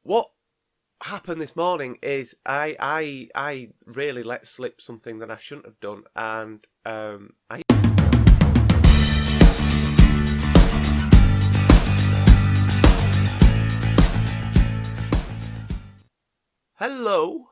what happened this morning is I really let slip something that I shouldn't have done, and I. Hello,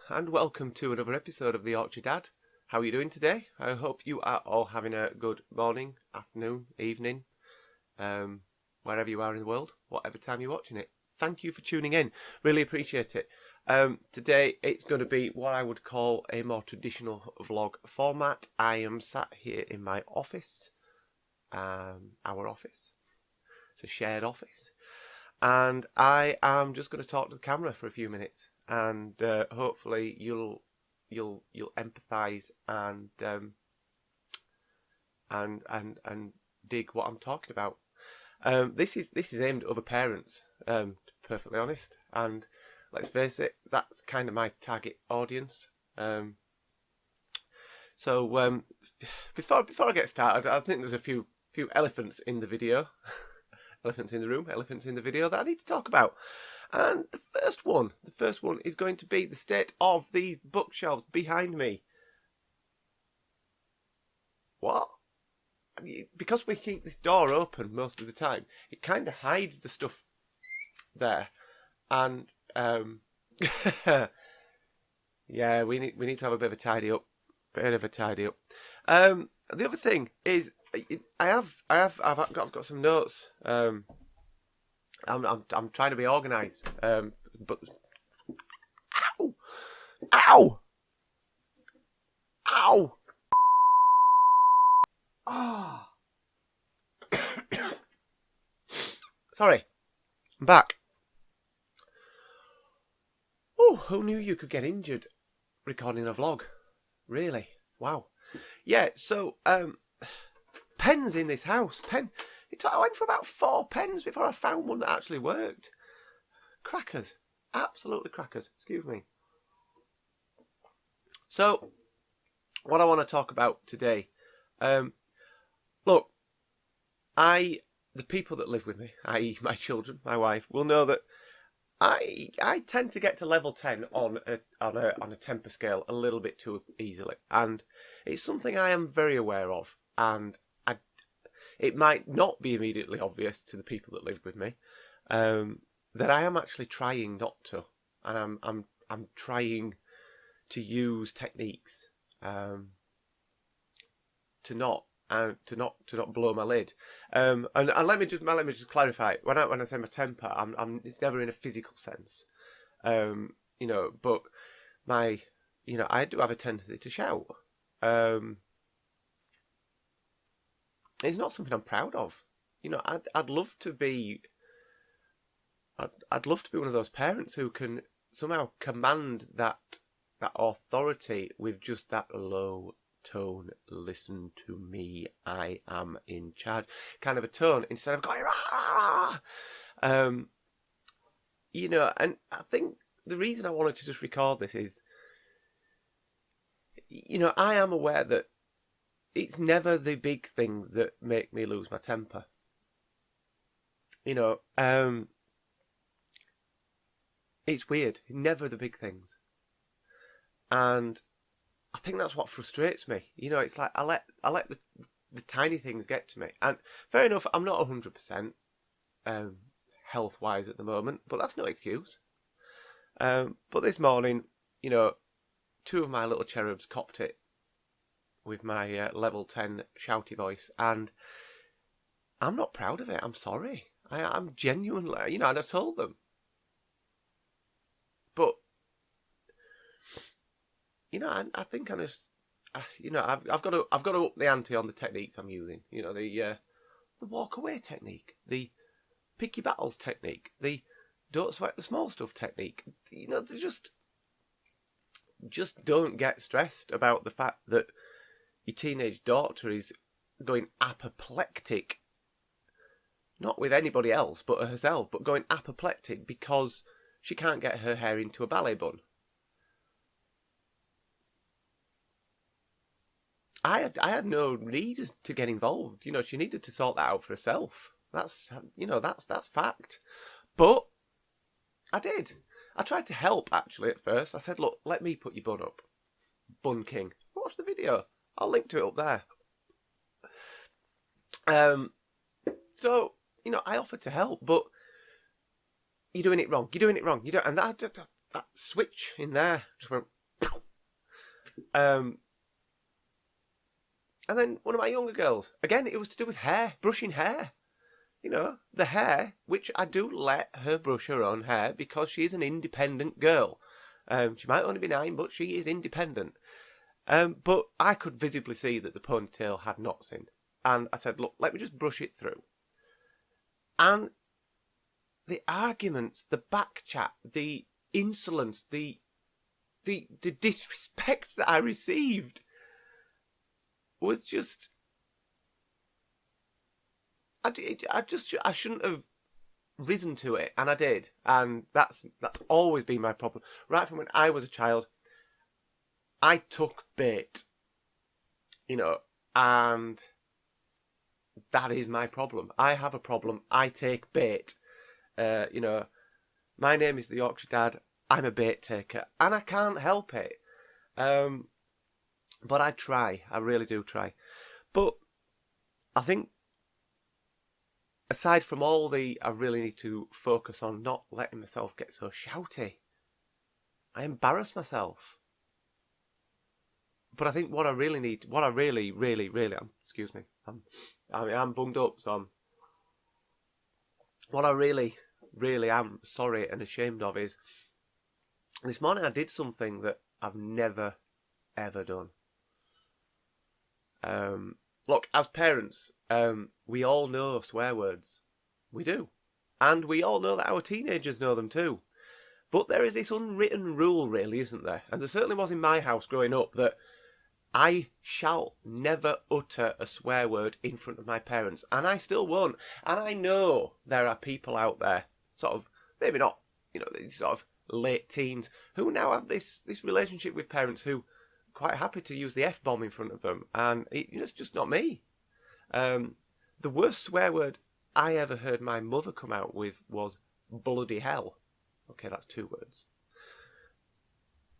and welcome to another episode of the Yorkshire Dad. How are you doing today? I hope you are all having a good morning, afternoon, evening, wherever you are in the world, whatever time you're watching it. Thank you for tuning in. Really appreciate it. Today it's going to be what I would call a more traditional vlog format. I am sat here in my office, our office. It's a shared office, and I am just going to talk to the camera for a few minutes, and hopefully you'll empathise and dig what I'm talking about. This is aimed at other parents, to be perfectly honest, and let's face it, that's kind of my target audience. So before I get started, I think there's a few elephants in the video, elephants in the room, elephants in the video that I need to talk about. And the first one is going to be the state of these bookshelves behind me. What? Because we keep this door open most of the time, it kind of hides the stuff there, and yeah, we need to have a bit of a tidy up, The other thing is, I've got some notes. I'm trying to be organised. But ow. Ah. Sorry, I'm back. Oh, who knew you could get injured recording a vlog? Really? Wow. Yeah, so, pens in this house. I went for about 4 pens before I found one that actually worked. Crackers. Absolutely crackers. Excuse me. So, what I want to talk about today. Look, the people that live with me, i.e. my children, my wife, will know that I tend to get to level 10 on a temper scale a little bit too easily, and it's something I am very aware of, and it might not be immediately obvious to the people that live with me that I am actually trying not to, and I'm trying to use techniques to not blow my lid. And let me just clarify. When I say my temper, it's never in a physical sense. But I do have a tendency to shout. It's not something I'm proud of. I'd love to be. I'd love to be one of those parents who can somehow command that authority with just that low tone. Listen to me, I am in charge, kind of a tone, instead of going rah! And I think the reason I wanted to just record this is, I am aware that it's never the big things that make me lose my temper. It's weird. Never the big things. And I think that's what frustrates me. It's like I let the tiny things get to me. And fair enough, I'm not 100% health-wise at the moment, but that's no excuse. But this morning, 2 of my little cherubs copped it with my level 10 shouty voice, and I'm not proud of it. I'm sorry. I'm genuinely, and I told them. But I think I'm just, I've got to up the ante on the techniques I'm using. The walk away technique, the pick your battles technique, the don't sweat the small stuff technique. They just don't get stressed about the fact that your teenage daughter is going apoplectic, not with anybody else but herself, but going apoplectic because she can't get her hair into a ballet bun. I had no need to get involved. She needed to sort that out for herself. That's fact. But I did. I tried to help, actually, at first. I said, look, let me put your bun up. Bun King. Watch the video. I'll link to it up there. So, I offered to help, but you're doing it wrong. You're doing it wrong. You don't, and that switch in there just went. And then one of my younger girls, again, it was to do with hair, brushing hair. The hair, which I do let her brush her own hair because she's an independent girl. She might only be 9, but she is independent. But I could visibly see that the ponytail had knots in. And I said, look, let me just brush it through. And the arguments, the back chat, the insolence, the disrespect that I received was just... I shouldn't have risen to it, and I did. And that's always been my problem. Right from when I was a child, I took bait. And that is my problem. I have a problem. I take bait. My name is the Yorkshire Dad. I'm a bait taker, and I can't help it. But I try. I really do try. But I think, aside from all I really need to focus on not letting myself get so shouty. I embarrass myself. But I think what I really need, what I really, really, really, excuse me, I'm bunged up, so what I really, really am sorry and ashamed of is, this morning I did something that I've never, ever done. Look, as parents, we all know swear words. We do. And we all know that our teenagers know them too. But there is this unwritten rule, really, isn't there? And there certainly was in my house growing up, that I shall never utter a swear word in front of my parents. And I still won't. And I know there are people out there, sort of, maybe not, sort of late teens, who now have this relationship with parents who are quite happy to use the F-bomb in front of them. And it's just not me. The worst swear word I ever heard my mother come out with was bloody hell. Okay, that's 2 words.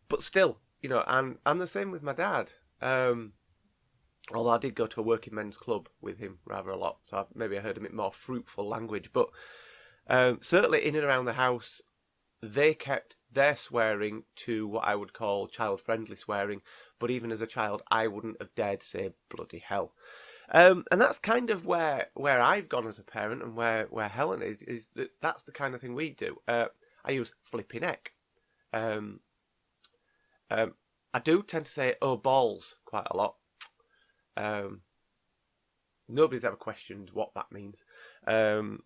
But still, and the same with my dad. Although I did go to a working men's club with him rather a lot, so maybe I heard a bit more fruitful language. But certainly in and around the house, they kept their swearing to what I would call child-friendly swearing. But even as a child, I wouldn't have dared say bloody hell. And that's kind of where I've gone as a parent, and where Helen is that's the kind of thing we do. I use flipping heck. I do tend to say "oh balls" quite a lot. Nobody's ever questioned what that means. But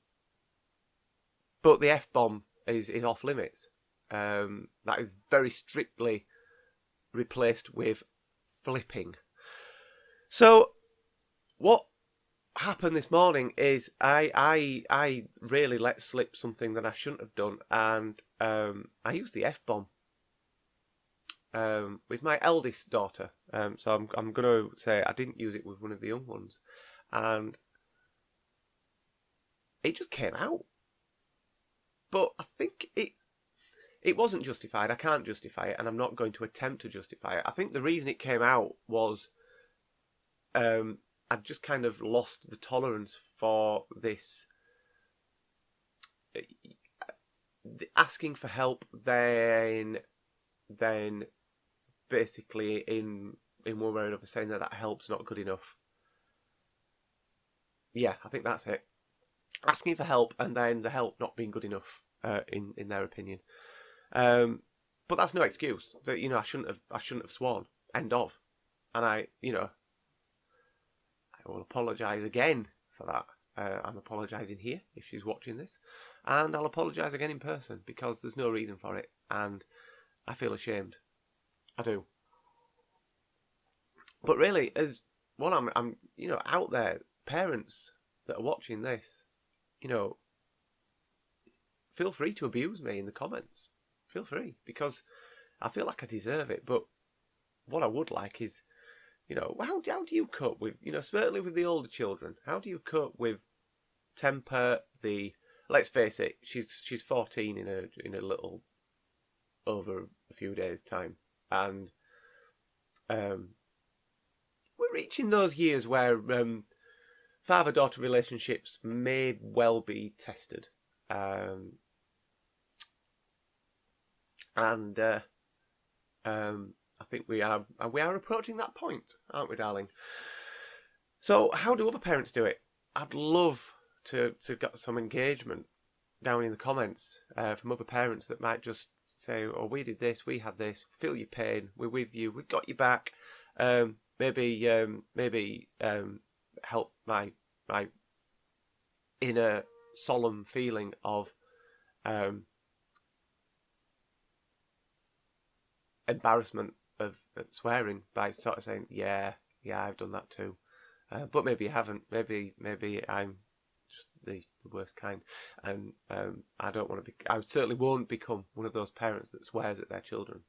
the F-bomb is off limits. That is very strictly replaced with flipping. So what happened this morning is I really let slip something that I shouldn't have done, and I used the F-bomb with my eldest daughter. So I'm going to say I didn't use it with one of the young ones, and it just came out. But I think it wasn't justified. I can't justify it, and I'm not going to attempt to justify it. I think the reason it came out was I'd just kind of lost the tolerance for this asking for help, then basically in one way or another saying that help's not good enough. Yeah, I think that's it. Asking for help and then the help not being good enough, in their opinion. But that's no excuse. That I shouldn't have sworn. End of. And I will apologise again for that. I'm apologising here if she's watching this, and I'll apologise again in person because there's no reason for it, and I feel ashamed. I do. But really, as what I'm out there, parents that are watching this, feel free to abuse me in the comments. Feel free, because I feel like I deserve it. But what I would like is, how do you cope with, certainly with the older children, how do you cope with temper, the let's face it, she's 14 in a little over a few days' time, and we're reaching those years where father-daughter relationships may well be tested, and I think we are approaching that point, aren't we, darling? So, how do other parents do it? I'd love to get some engagement down in the comments from other parents that might just say, "Oh, we did this, we had this. Feel your pain. We're with you. We've got your back." Maybe help my inner solemn feeling of embarrassment of swearing by sort of saying, yeah, I've done that too. But maybe you haven't. Maybe I'm just the worst kind, and I don't want to be. I certainly won't become one of those parents that swears at their children.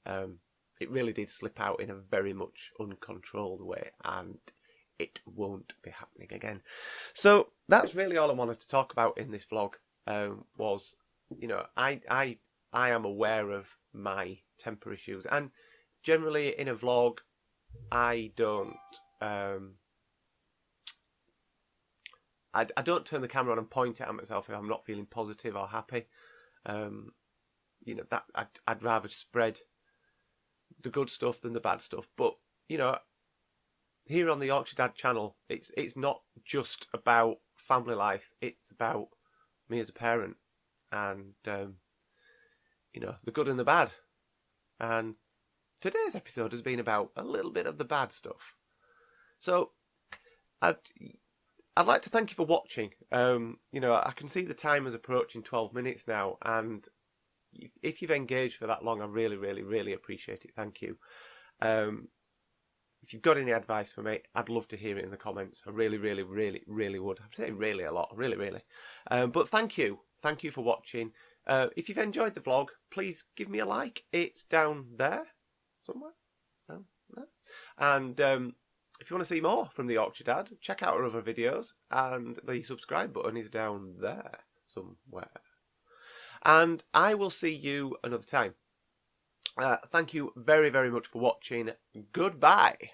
It really did slip out in a very much uncontrolled way, and it won't be happening again. So that's really all I wanted to talk about in this vlog. Was, I am aware of my temper issues, and generally in a vlog, I don't I don't turn the camera on and point it at myself if I'm not feeling positive or happy. That I'd rather spread the good stuff than the bad stuff. But here on the Yorkshire Dad channel, it's not just about family life. It's about me as a parent, and the good and the bad. And today's episode has been about a little bit of the bad stuff. So I'd like to thank you for watching. I can see the time is approaching 12 minutes now, and if you've engaged for that long, I really, really, really appreciate it. Thank you. If you've got any advice for me, I'd love to hear it in the comments. I really, really, really, really would. I'm saying really a lot, really, really. But thank you. Thank you for watching. If you've enjoyed the vlog, please give me a like. It's down there somewhere. Down there. And if you want to see more from the Yorkshire Dad, check out our other videos. And the subscribe button is down there somewhere. And I will see you another time. Thank you very, very much for watching. Goodbye.